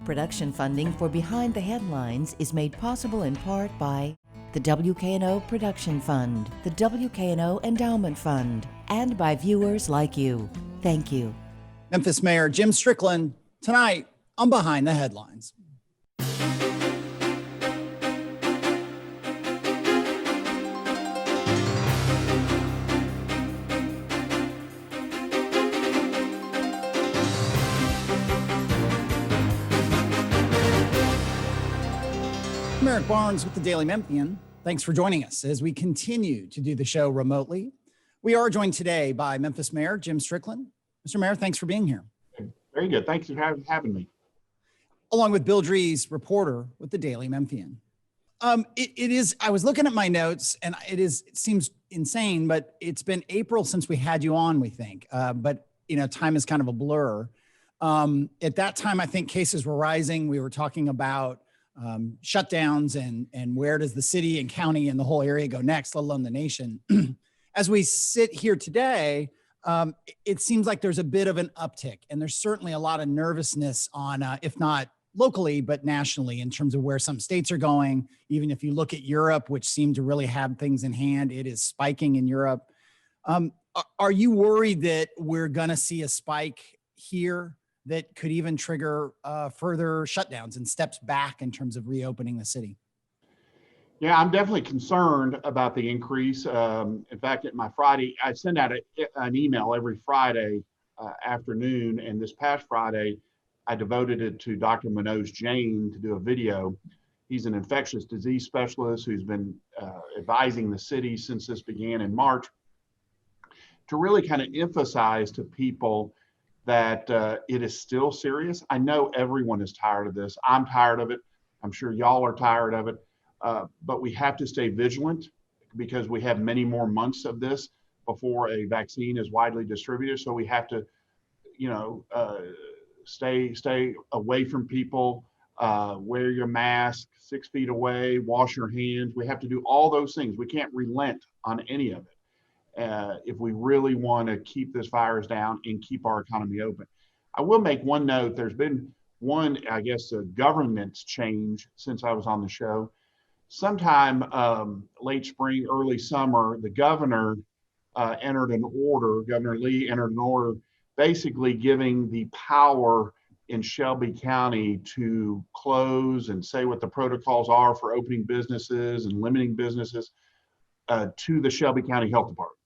Production funding for Behind the Headlines is made possible in part by the WKNO Production Fund, the WKNO Endowment Fund, and by viewers like you. Thank you. Memphis Mayor Jim Strickland tonight on Behind the Headlines. I'm Eric Barnes with the Daily Memphian. Thanks for joining us as we continue to do the show remotely. We are joined today by Memphis Mayor Jim Strickland. Mr. Mayor, thanks for being here. Very good. Thanks for having me. Along with Bill Dries, reporter with the Daily Memphian. I was looking at my notes and it seems insane, but it's been April since we had you on, we think. But time is kind of a blur. At that time, I think cases were rising. We were talking about shutdowns and where does the city and county and the whole area go next, let alone the nation. As we sit here today, it seems like there's a bit of an uptick, and there's certainly a lot of nervousness on, if not locally, but nationally in terms of where some states are going. Even if you look at Europe, which seemed to really have things in hand, it is spiking in Europe. Are you worried that we're going to see a spike here that could even trigger further shutdowns and steps back in terms of reopening the city? Yeah, I'm definitely concerned about the increase. In fact, at my Friday, I send out an email every Friday afternoon, and this past Friday, I devoted it to Dr. Manoj Jain to do a video. He's an infectious disease specialist who's been advising the city since this began in March to really kind of emphasize to people that it is still serious. I know everyone is tired of this. I'm tired of it. I'm sure y'all are tired of it. But we have to stay vigilant because we have many more months of this before a vaccine is widely distributed. So we have to, stay away from people, wear your mask 6 feet away, wash your hands. We have to do all those things. We can't relent on any of it. If we really want to keep this virus down and keep our economy open. I will make one note. There's been one, governance change since I was on the show. Sometime late spring, early summer, the governor Governor Lee entered an order basically giving the power in Shelby County to close and say what the protocols are for opening businesses and limiting businesses to the Shelby County Health Department.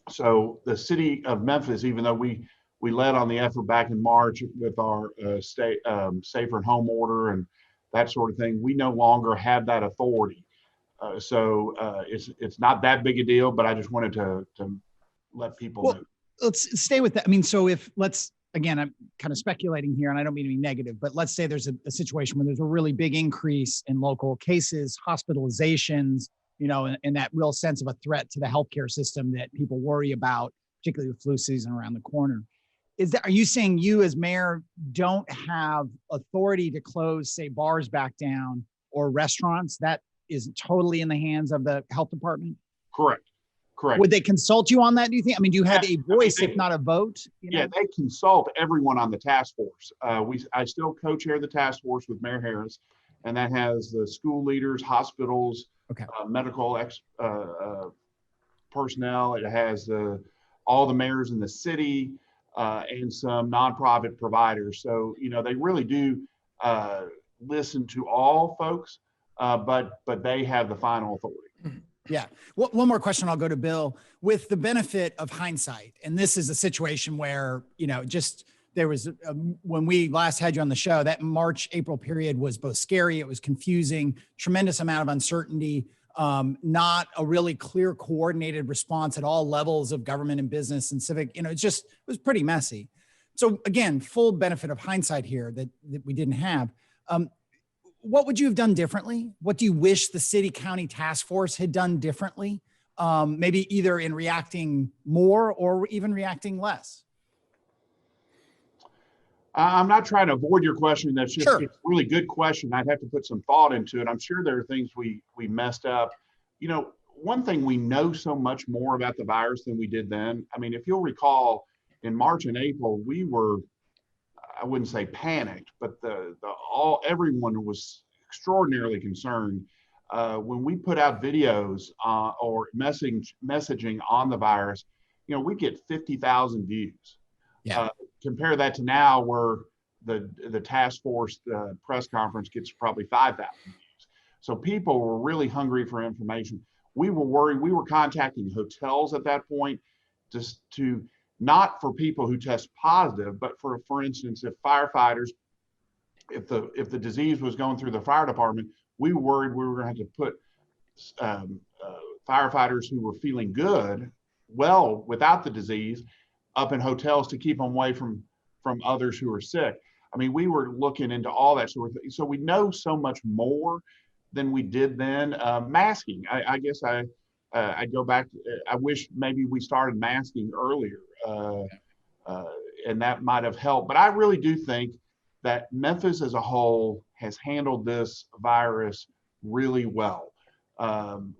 So the city of Memphis, even though we led on the effort back in March with our state safer at home order and that sort of thing, we no longer have that authority. So it's not that big a deal, but I just wanted to let people know. Let's stay with that. Again, I'm kind of speculating here and I don't mean to be negative, but let's say there's a situation where there's a really big increase in local cases, hospitalizations, and that real sense of a threat to the healthcare system that people worry about, particularly with flu season around the corner. Are you saying you as mayor don't have authority to close, say, bars back down or restaurants? That is totally in the hands of the health department? Correct. Would they consult you on that, do you think? Do you have a voice, if not a vote? Yeah, they consult everyone on the task force. I still co-chair the task force with Mayor Harris, and that has the school leaders, hospitals, medical personnel. It has all the mayors in the city and some nonprofit providers. So, they really do listen to all folks, but they have the final authority. Yeah. One more question. I'll go to Bill. With the benefit of hindsight, and this is a situation where, there was, when we last had you on the show, that March-April period was both scary, it was confusing, tremendous amount of uncertainty, not a really clear coordinated response at all levels of government and business and civic, it was pretty messy. So again, full benefit of hindsight here that we didn't have. What would you have done differently? What do you wish the city county task force had done differently? Maybe either in reacting more or even reacting less? I'm not trying to avoid your question. That's just Sure. It's a really good question. I'd have to put some thought into it. I'm sure there are things we messed up. One thing, we know so much more about the virus than we did then. If you'll recall, in March and April, we were I wouldn't say panicked, but everyone was extraordinarily concerned when we put out videos or messaging on the virus. We get 50,000 views. Yeah. Compare that to now, where the task force press conference gets probably 5,000 views. So people were really hungry for information. We were worried. We were contacting hotels at that point, just to not for people who test positive, but for instance, if firefighters, if the disease was going through the fire department, we were worried we were going to have to put firefighters who were feeling good, well, without the disease, up in hotels to keep them away from others who are sick. I mean, we were looking into all that sort of thing. So we know so much more than we did then. Masking, I guess I go back. I wish maybe we started masking earlier, and that might have helped. But I really do think that Memphis as a whole has handled this virus really well.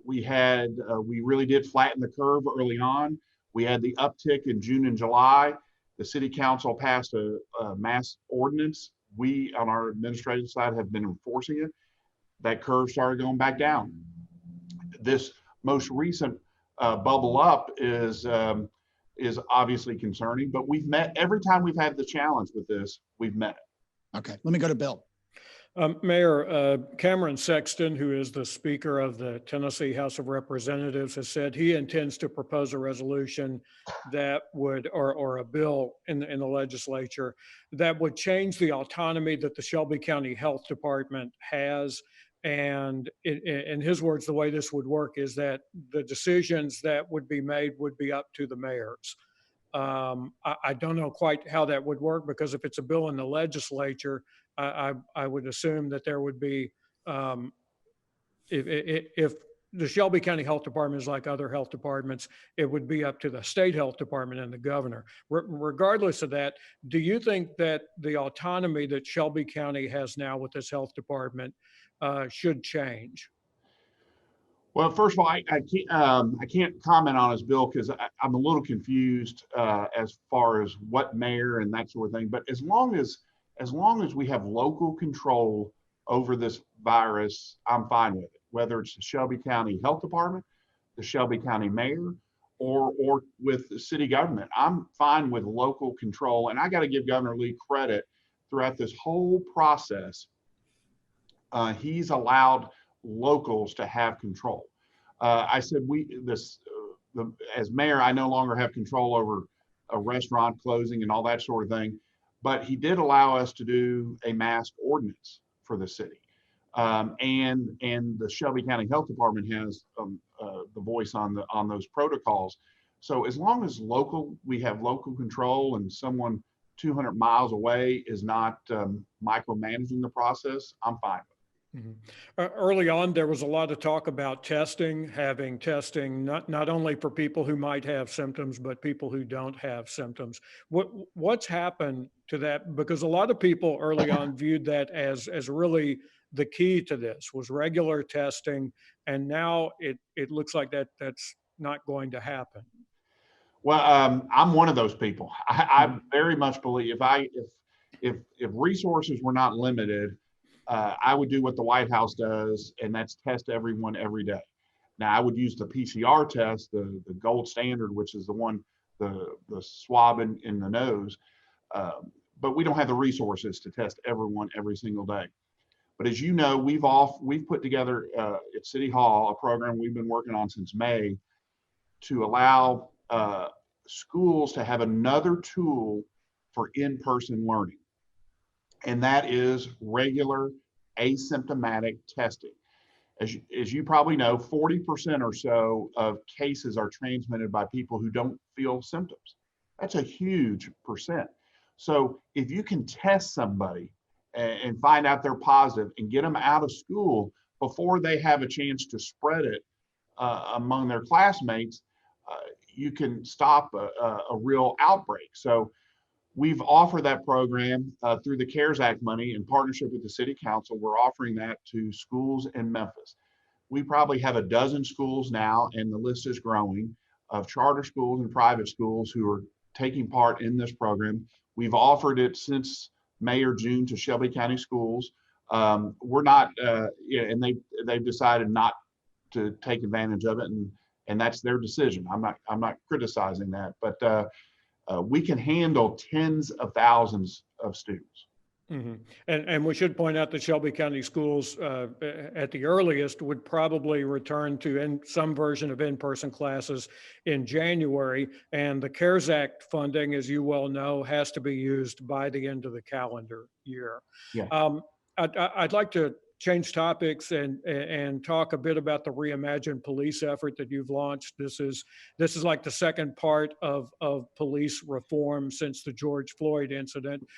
We really did flatten the curve early on. We had the uptick in June and July. The city council passed a mask ordinance. We, on our administrative side, have been enforcing it. That curve started going back down. This most recent bubble up is obviously concerning, but we've met every time we've had the challenge with this, we've met it. Okay, let me go to Bill. Mayor, Cameron Sexton, who is the Speaker of the Tennessee House of Representatives, has said he intends to propose a resolution that would, or a bill in the legislature that would change the autonomy that the Shelby County Health Department has. And in his words, the way this would work is that the decisions that would be made would be up to the mayors. I don't know quite how that would work, because if it's a bill in the legislature, I would assume that there would be, if the Shelby County Health Department is like other health departments, it would be up to the state health department and the governor. Regardless of that, do you think that the autonomy that Shelby County has now with this health department should change? Well, first of all, I can't comment on his bill because I'm a little confused as far as what mayor and that sort of thing. But as long as we have local control over this virus, I'm fine with it. Whether it's the Shelby County Health Department, the Shelby County mayor, or with the city government, I'm fine with local control. And I got to give Governor Lee credit throughout this whole process. He's allowed locals to have control. I said as mayor, I no longer have control over a restaurant closing and all that sort of thing, but he did allow us to do a mask ordinance for the city. And the Shelby County Health Department has the voice on those protocols. So as long as we have local control and someone 200 miles away is not micromanaging the process, I'm fine with it. Mm-hmm. Early on, there was a lot of talk about having testing, not only for people who might have symptoms, but people who don't have symptoms. What's happened to that? Because a lot of people early on viewed that as really the key to this was regular testing. And now it looks like that's not going to happen. Well, I'm one of those people. I very much believe if resources were not limited, I would do what the White House does, and that's test everyone every day. Now, I would use the PCR test, the gold standard, which is the swab in the nose, but we don't have the resources to test everyone every single day. But as you know, we've put together at City Hall a program we've been working on since May to allow schools to have another tool for in-person learning. And that is regular asymptomatic testing. As you probably know, 40% or so of cases are transmitted by people who don't feel symptoms. That's a huge percent. So if you can test somebody and find out they're positive and get them out of school before they have a chance to spread it among their classmates, you can stop a real outbreak. So we've offered that program through the CARES Act money in partnership with the City Council. We're offering that to schools in Memphis. We probably have a dozen schools now, and the list is growing, of charter schools and private schools who are taking part in this program. We've offered it since May or June to Shelby County Schools. We're not, and they've decided not to take advantage of it, and that's their decision. I'm not criticizing that, but we can handle tens of thousands of students. Mhm. And we should point out that Shelby County Schools, at the earliest, would probably return to some version of in-person classes in January. And the CARES Act funding, as you well know, has to be used by the end of the calendar year. Yeah. I'd like to change topics and talk a bit about the Reimagine Police effort that you've launched. This is like the second part of police reform since the George Floyd incident.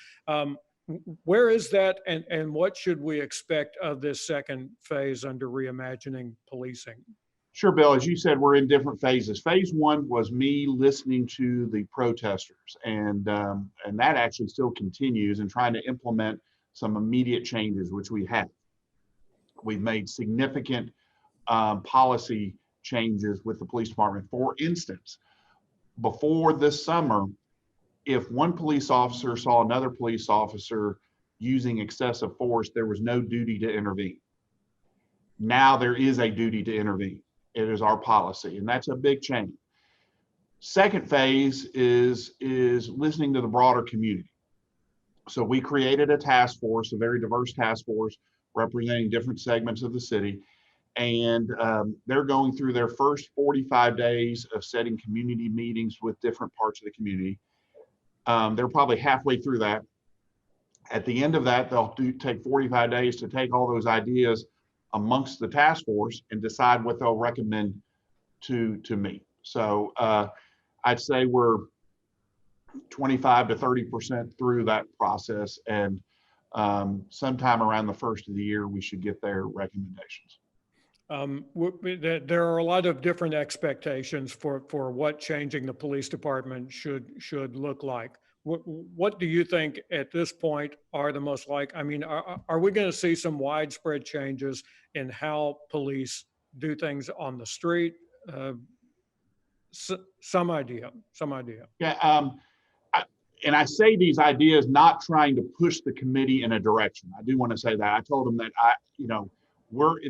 Where is that, and what should we expect of this second phase under Reimagining Policing? Sure, Bill. As you said, we're in different phases. Phase one was me listening to the protesters, and that actually still continues, and trying to implement some immediate changes, which we have. We've made significant policy changes with the police department. For instance, before this summer, if one police officer saw another police officer using excessive force, there was no duty to intervene. Now there is a duty to intervene. It is our policy, and that's a big change. Second phase is listening to the broader community. So we created a task force, a very diverse task force representing different segments of the city. And they're going through their first 45 days of setting community meetings with different parts of the community. They're probably halfway through that. At the end of that, they'll take 45 days to take all those ideas amongst the task force and decide what they'll recommend to me. So I'd say we're 25 to 30% through that process, and sometime around the first of the year, we should get their recommendations. There are a lot of different expectations for what changing the police department should look like. What do you think at this point are the most I mean, are we going to see some widespread changes in how police do things on the street? Some idea. Yeah, and I say these ideas not trying to push the committee in a direction. I do want to say that. I told them that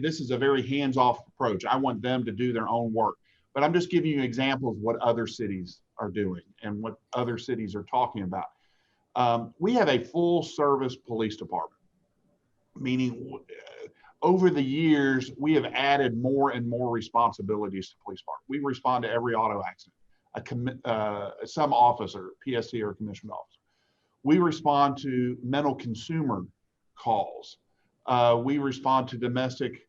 this is a very hands-off approach. I want them to do their own work, but I'm just giving you examples of what other cities are doing and what other cities are talking about. We have a full service police department, meaning over the years, we have added more and more responsibilities to the police department. We respond to every auto accident, some officer, PST or commissioned officer. We respond to mental consumer calls. We respond to domestic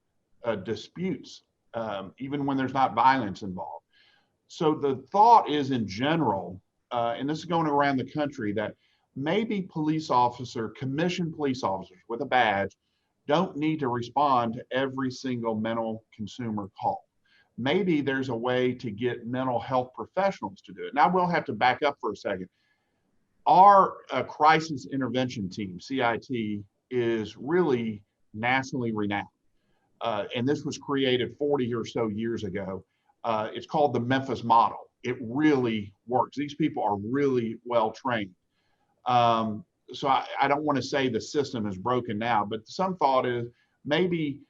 disputes, even when there's not violence involved. So the thought is, in general, and this is going around the country, that maybe commissioned police officers with a badge don't need to respond to every single mental consumer call. Maybe there's a way to get mental health professionals to do it. Now, we'll have to back up for a second. Our crisis intervention team, CIT, is really nationally renowned. And this was created 40 or so years ago. It's called the Memphis Model. It really works. These people are really well trained. So I don't want to say the system is broken now, but some thought is maybe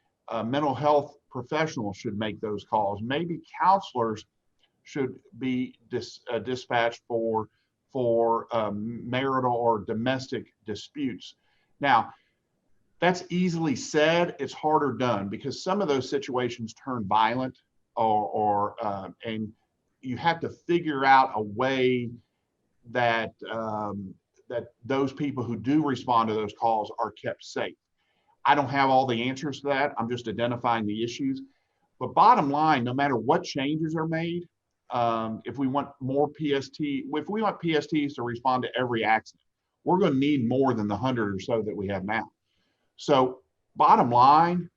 mental health professionals should make those calls. Maybe counselors should be dispatched for marital or domestic disputes. Now, that's easily said. It's harder done because some of those situations turn violent, and you have to figure out a way that that those people who do respond to those calls are kept safe. I don't have all the answers to that. I'm just identifying the issues. But bottom line, no matter what changes are made, if we want more if we want PSTs to respond to every accident, we're going to need more than the 100 or so that we have now. So bottom line,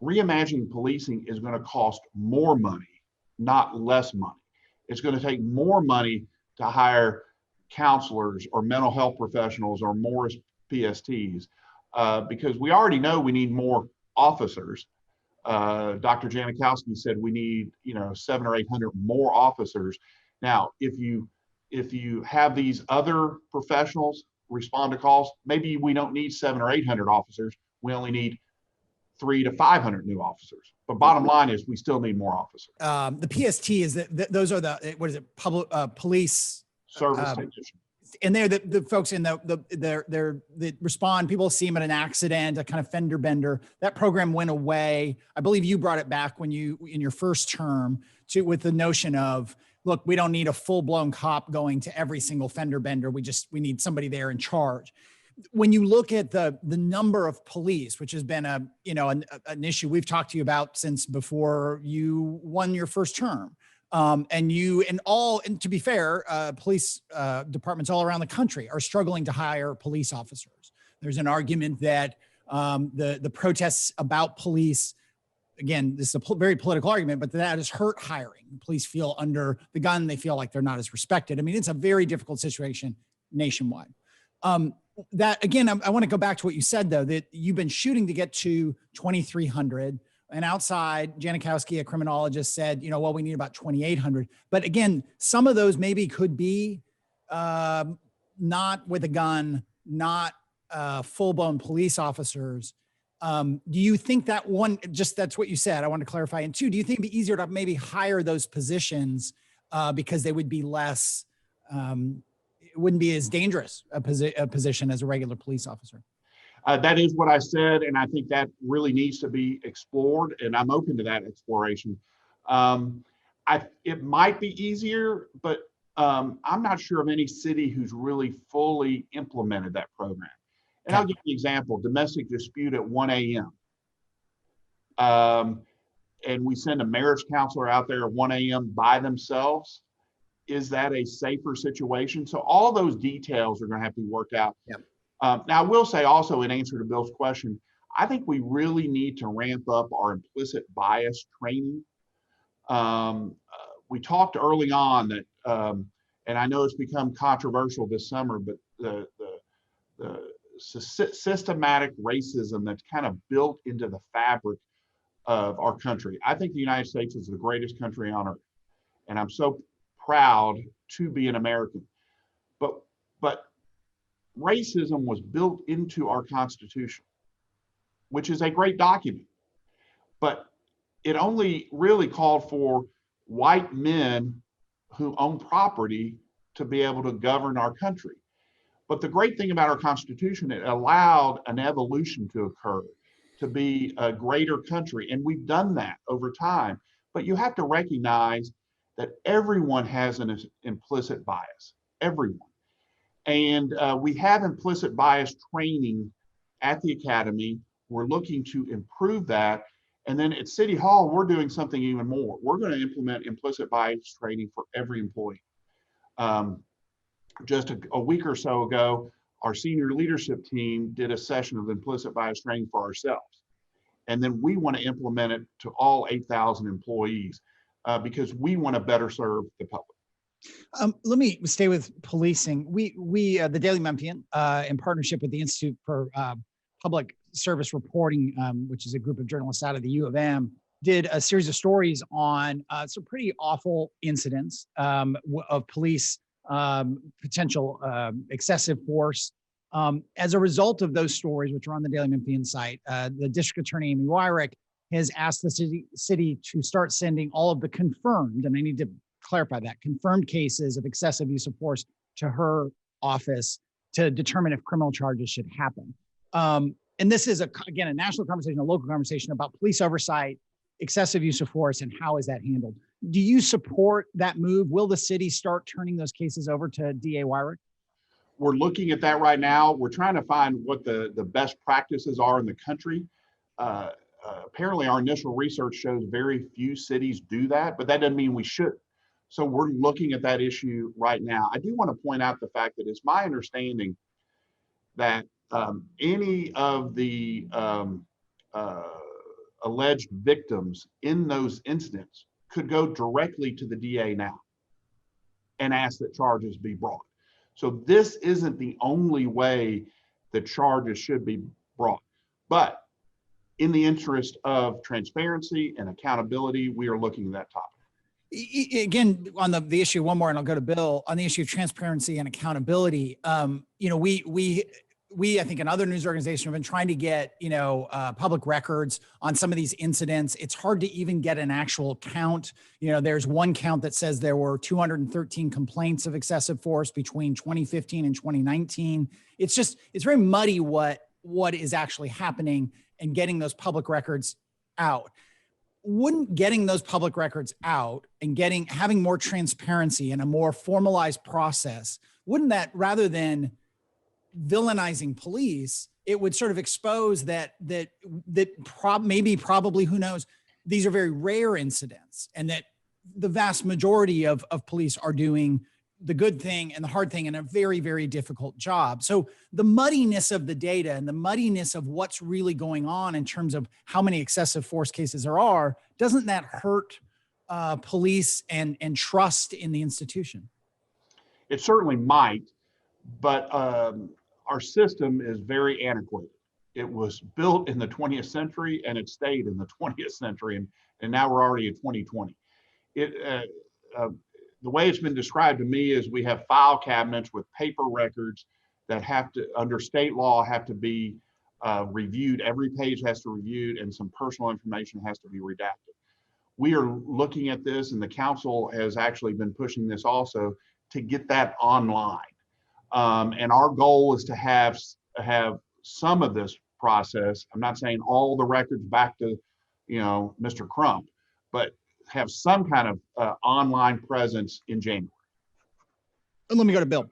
reimagining policing is going to cost more money, not less money. It's going to take more money to hire counselors or mental health professionals or more PSTs, because we already know we need more officers. Dr. Janikowski said we need 700 or 800 more officers. Now, if you have these other professionals respond to calls. Maybe we don't need 700 or 800 officers. We only need 300 to 500 new officers. But bottom line is we still need more officers. The PST is that those are the, what is it? Public police Service technician. and they're the folks in that respond. People see them at an accident, a kind of fender bender. That program went away. I believe you brought it back when you, in your first term, with the notion of, look, we don't need a full blown cop going to every single fender bender. We need somebody there in charge. When you look at the number of police, which has been an issue we've talked to you about since before you won your first term. And to be fair, police departments all around the country are struggling to hire police officers. There's an argument that the protests about police, again, this is a very political argument, but that has hurt hiring. Police feel under the gun. They feel like they're not as respected. I mean, it's a very difficult situation nationwide. That again, I want to go back to what you said, though, that you've been shooting to get to 2,300. And outside, Janikowski, a criminologist, said, well, we need about 2,800. But again, some of those maybe could be not with a gun, not full-blown police officers. Do you think that one, just that's what you said, I want to clarify. And two, do you think it'd be easier to maybe hire those positions because they would be less, it wouldn't be as dangerous a position as a regular police officer? That is what I said, and I think that really needs to be explored, and I'm open to that exploration. It might be easier, but I'm not sure of any city who's really fully implemented that program. And I'll give you an example: domestic dispute at 1 a.m. And we send a marriage counselor out there at 1 a.m. by themselves. Is that a safer situation? So all those details are going to have to be worked out. Yep. Now, I will say also, in answer to Bill's question, I think we really need to ramp up our implicit bias training. We talked early on that, and I know it's become controversial this summer, but the systematic racism that's kind of built into the fabric of our country. I think the United States is the greatest country on earth, and I'm so proud to be an American. But racism was built into our Constitution, which is a great document, but it only really called for white men who own property to be able to govern our country. But the great thing about our Constitution, it allowed an evolution to occur, to be a greater country, and we've done that over time. But you have to recognize that everyone has an implicit bias, everyone. And we have implicit bias training at the academy. We're looking to improve that. And then at City Hall, we're doing something even more. We're going to implement implicit bias training for every employee. Just a week or so ago, our senior leadership team did a session of implicit bias training for ourselves. And then we want to implement it to all 8,000 employees because we want to better serve the public. Let me stay with policing. We the Daily Memphian, in partnership with the Institute for Public Service Reporting, which is a group of journalists out of the U of M, did a series of stories on some pretty awful incidents of police potential excessive force. As a result of those stories, which are on the Daily Memphian site, the District Attorney Amy Wyrick has asked the city to start sending all of the confirmed, and I need to clarify that, confirmed cases of excessive use of force to her office to determine if criminal charges should happen. And this is, again, a national conversation, a local conversation about police oversight, excessive use of force, and how is that handled. Do you support that move? Will the city start turning those cases over to DA Wyrick? We're looking at that right now. We're trying to find what the best practices are in the country. Apparently, our initial research shows very few cities do that, but that doesn't mean we should. So we're looking at that issue right now. I do want to point out the fact that it's my understanding that any of the alleged victims in those incidents could go directly to the DA now and ask that charges be brought. So this isn't the only way that charges should be brought. But in the interest of transparency and accountability, we are looking at that topic. Again, on the issue, one more, and I'll go to Bill on the issue of transparency and accountability. We, I think, and other news organizations have been trying to get, public records on some of these incidents. It's hard to even get an actual count. There's one count that says there were 213 complaints of excessive force between 2015 and 2019. It's very muddy what is actually happening and getting those public records out. Wouldn't getting those public records out and having more transparency and a more formalized process, wouldn't that, rather than villainizing police, it would sort of expose probably, who knows, these are very rare incidents, and that the vast majority of police are doing the good thing and the hard thing in a very, very difficult job. So the muddiness of the data and the muddiness of what's really going on in terms of how many excessive force cases there are, doesn't that hurt police and trust in the institution? It certainly might, but our system is very antiquated. It was built in the 20th century and it stayed in the 20th century, and now we're already in 2020. The way it's been described to me is we have file cabinets with paper records that have to, under state law, have to be reviewed. Every page has to be reviewed, and some personal information has to be redacted. We are looking at this, and the council has actually been pushing this also to get that online. And our goal is to have some of this process. I'm not saying all the records back to, Mr. Crump, but have some kind of online presence in January. And let me go to Bill.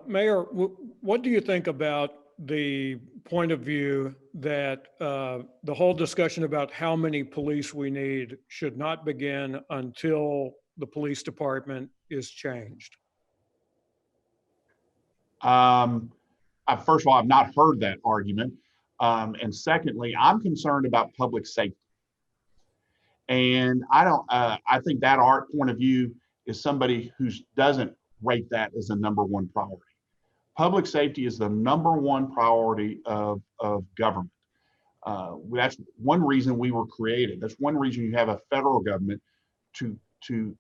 Mayor, what do you think about the point of view that the whole discussion about how many police we need should not begin until the police department is changed? First of all, I've not heard that argument. And secondly, I'm concerned about public safety. And I think that our point of view is somebody who doesn't rate that as a number one priority. Public safety is the number one priority of government. That's one reason we were created. That's one reason you have a federal government to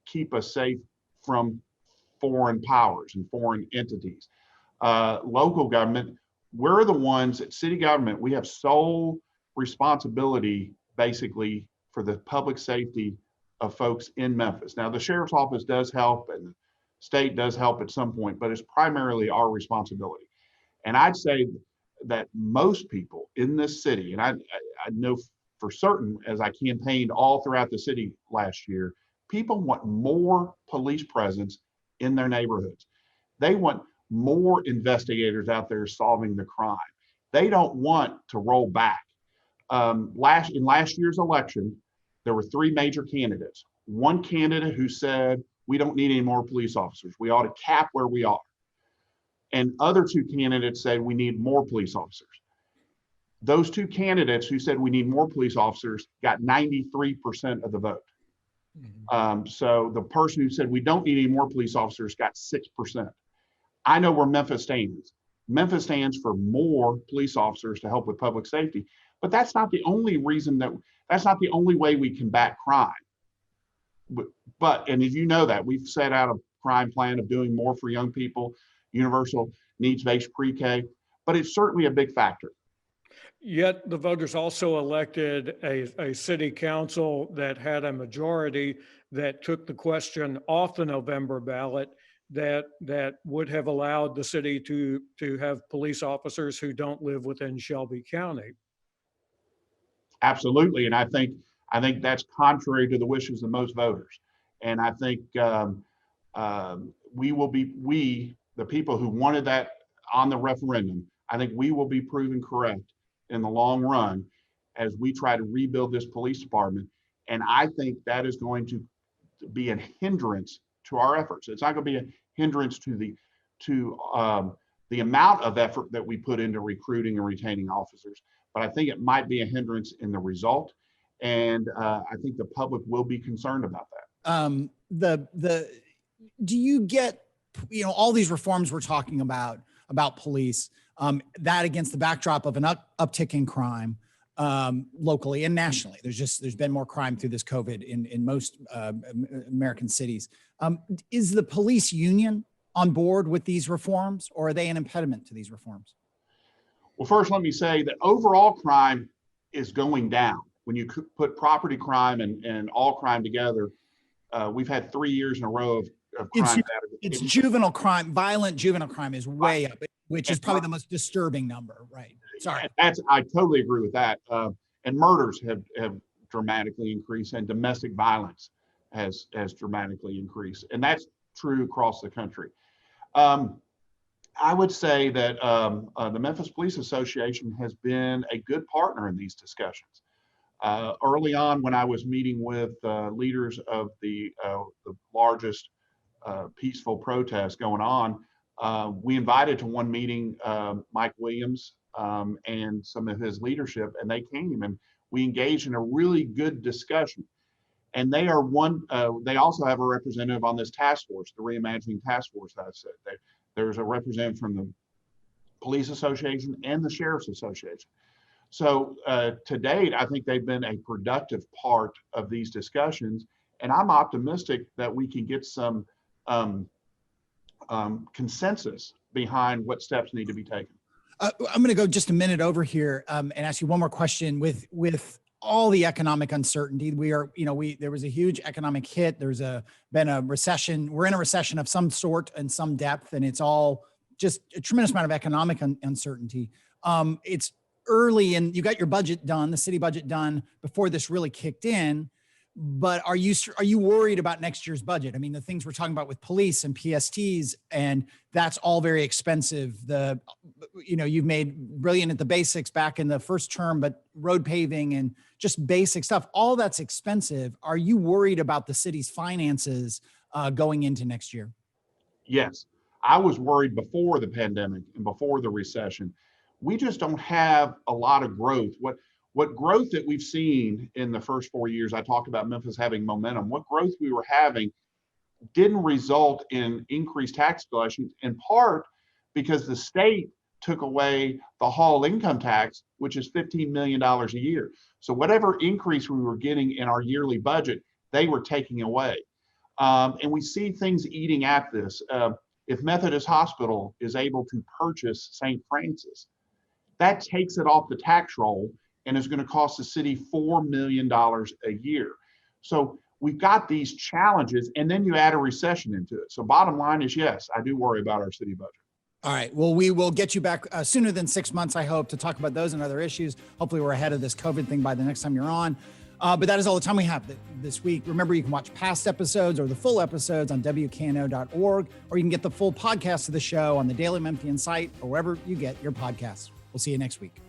keep us safe from foreign powers and foreign entities. Local government, we're the ones at city government, we have sole responsibility basically for the public safety of folks in Memphis. Now, the sheriff's office does help and the state does help at some point, but it's primarily our responsibility. And I'd say that most people in this city, and I know for certain as I campaigned all throughout the city last year, people want more police presence in their neighborhoods. They want more investigators out there solving the crime. They don't want to roll back. In last year's election, there were three major candidates. One candidate who said, we don't need any more police officers. We ought to cap where we are. And other two candidates said we need more police officers. Those two candidates who said we need more police officers got 93% of the vote. Mm-hmm. So the person who said we don't need any more police officers got 6%. I know where Memphis stands. Memphis stands for more police officers to help with public safety, but that's not the only reason that's not the only way we combat crime. But and as you know that, we've set out a crime plan of doing more for young people, universal needs-based pre-K, but it's certainly a big factor. Yet the voters also elected a city council that had a majority that took the question off the November ballot that would have allowed the city to have police officers who don't live within Shelby County. Absolutely, and I think that's contrary to the wishes of most voters. And I think we, the people who wanted that on the referendum, I think we will be proven correct in the long run as we try to rebuild this police department. And I think that is going to be a hindrance to our efforts. It's not going to be a hindrance to the amount of effort that we put into recruiting and retaining officers, but I think it might be a hindrance in the result. And I think the public will be concerned about that. Do you get, all these reforms we're talking about police, that against the backdrop of an uptick in crime, locally and nationally. There's been more crime through this COVID in most American cities. Is the police union on board with these reforms, or are they an impediment to these reforms? Well, first, let me say that overall crime is going down. When you put property crime and all crime together, we've had 3 years in a row of crime. It's juvenile crime, violent juvenile crime is way up, which is probably the most disturbing number, right? Sorry. I totally agree with that. And murders have dramatically increased, and domestic violence has dramatically increased. And that's true across the country. I would say that the Memphis Police Association has been a good partner in these discussions. Early on, when I was meeting with leaders of the largest peaceful protest going on, we invited to one meeting Mike Williams and some of his leadership, and they came and we engaged in a really good discussion. And they are they also have a representative on this task force, the Reimagining Task Force that I said. There's a representative from the Police Association and the Sheriff's Association. So to date, I think they've been a productive part of these discussions, and I'm optimistic that we can get some consensus behind what steps need to be taken. I'm going to go just a minute over here and ask you one more question. With all the economic uncertainty, there was a huge economic hit. There's been a recession. We're in a recession of some sort and some depth, and it's all just a tremendous amount of economic uncertainty. It's early, and you got your budget done, the city budget done before this really kicked in. But are you worried about next year's budget? I mean, the things we're talking about with police and PSTs, and that's all very expensive. You've made brilliant at the basics back in the first term, but road paving and just basic stuff, all that's expensive. Are you worried about the city's finances going into next year? Yes, I was worried before the pandemic and before the recession. We just don't have a lot of growth. What growth that we've seen in the first 4 years, I talked about Memphis having momentum. What growth we were having didn't result in increased tax collections, in part because the state took away the Hall income tax, which is $15 million a year. So whatever increase we were getting in our yearly budget, they were taking away. And we see things eating at this. If Methodist Hospital is able to purchase St. Francis, that takes it off the tax roll and is going to cost the city $4 million a year. So we've got these challenges, and then you add a recession into it. So bottom line is, yes, I do worry about our city budget. All right. Well, we will get you back sooner than 6 months, I hope, to talk about those and other issues. Hopefully we're ahead of this COVID thing by the next time you're on. But that is all the time we have this week. Remember, you can watch past episodes or the full episodes on WKNO.org, or you can get the full podcast of the show on the Daily Memphian site or wherever you get your podcasts. We'll see you next week.